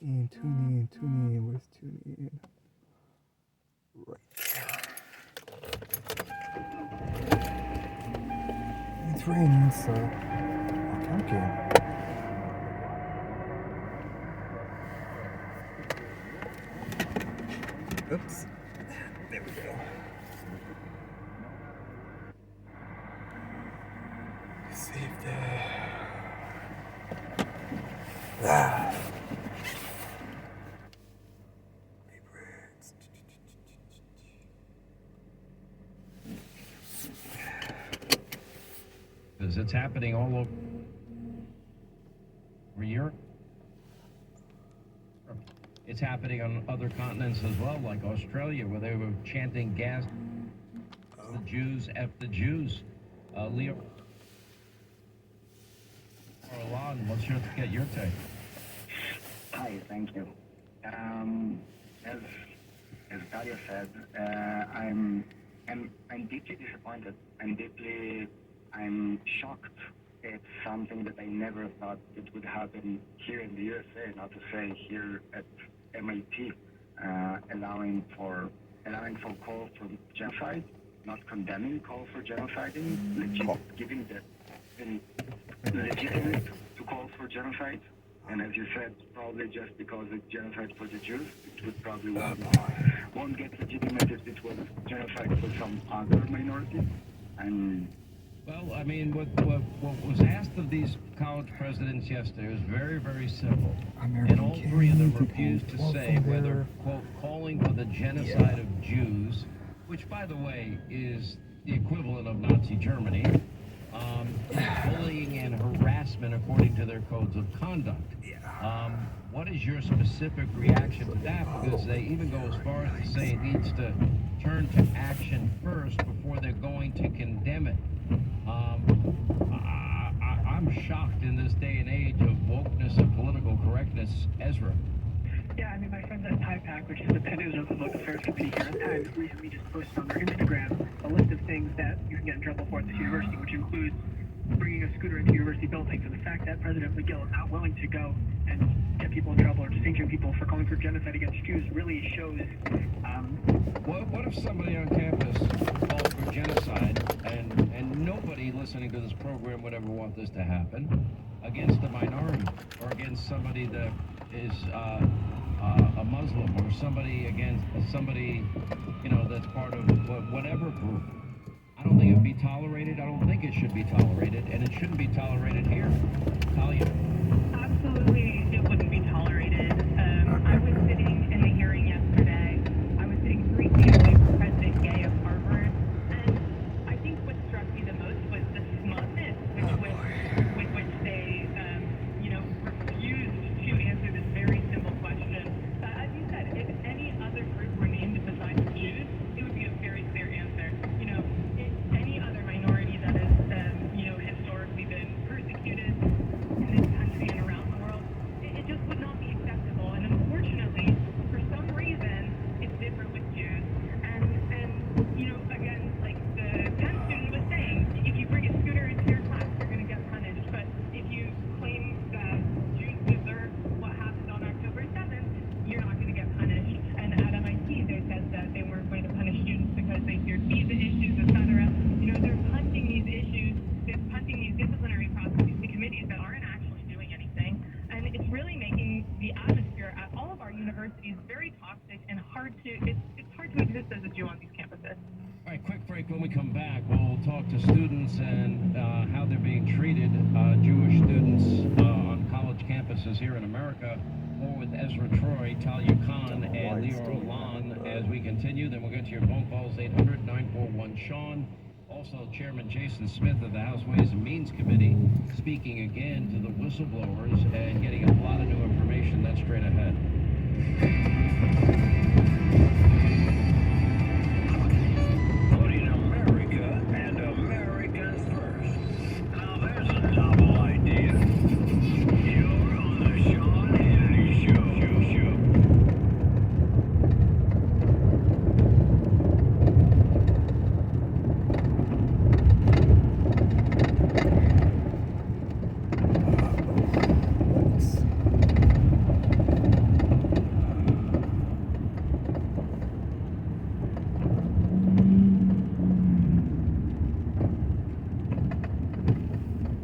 Tune in. Where's tune in? Right there. It's raining, so I'm counting. Oops. There we go. Save that. Ah. Favorites. Because it's happening all over Europe. It's happening on other continents as well, like Australia, where they were chanting gas. The Jews, F the Jews. Leo Orlan, let's get your take. Hi, thank you. As Daria said, I'm deeply disappointed. I'm shocked. It's something that I never thought it would happen here in the USA, not to say here at MIT, allowing for calls for genocide, not condemning calls for genociding, giving the legitimate to calls for genocide. And as you said, probably just because it's genocide for the Jews, it would probably won't get legitimate if it was genocide for some other minority. And well, I mean, what was asked of these college presidents yesterday was very, very simple. And all three of them refused to say whether, quote, calling for the genocide of Jews, which, by the way, is the equivalent of Nazi Germany, bullying and harassment according to their codes of conduct. What is your specific reaction to that? Because they even go as far as to say it needs to turn to action first before they're going to condemn it. I'm shocked in this day and age of wokeness and political correctness. Ezra. Yeah, I mean, my friends at PIPAC, which is the Penn News Public Affairs Committee here at Times, recently just posted on their Instagram a list of things that you can get in trouble for at this university, which includes bringing a scooter into university buildings. And the fact that President McGill is not willing to go and get people in trouble or distinction people for calling for genocide against Jews really shows. What if somebody on campus called for genocide and nobody listening to this program would ever want this to happen against a minority or against somebody that is a Muslim or somebody against somebody, that's part of whatever group? I don't think it would be tolerated. I don't think it should be tolerated, and it shouldn't be tolerated here. Talia? Absolutely, it wouldn't be tolerated. I was sitting in the hearing yesterday. I was sitting 3 feet away from President Gay of Harvard, and I think what struck me the most was the smugness with which they, refused to answer this very simple question. As you said, if any other group were named besides Jews, it would be a very clear answer. Any other minority that has, historically been persecuted in this country and around the world, it just would not be acceptable. And unfortunately, for some reason, it's different with Jews. And again, like the Penn student was saying, if you bring a scooter into your class, you're going to get punished. But if you claim that Jews deserve what happened on October 7th, you're not going to get punished. And at MIT, they said that they weren't going to punish students because they feared visa issues, etc. They're punting these issues, they're punting these disciplinary processes to committees that aren't actually doing anything. And it's really making the atmosphere at all of our universities very toxic and it's hard to exist as a Jew on these campuses. All right, quick break. When we come back, we'll talk to students and how they're being treated, Jewish students on college campuses here in America. More with Ezra Troy, Talia Khan, and Leo Orlan as we continue. Then we'll get to your phone calls, 800-941-SEAN. Also, Chairman Jason Smith of the House Ways and Means Committee speaking again to the whistleblowers and getting a lot of new information. That's straight ahead.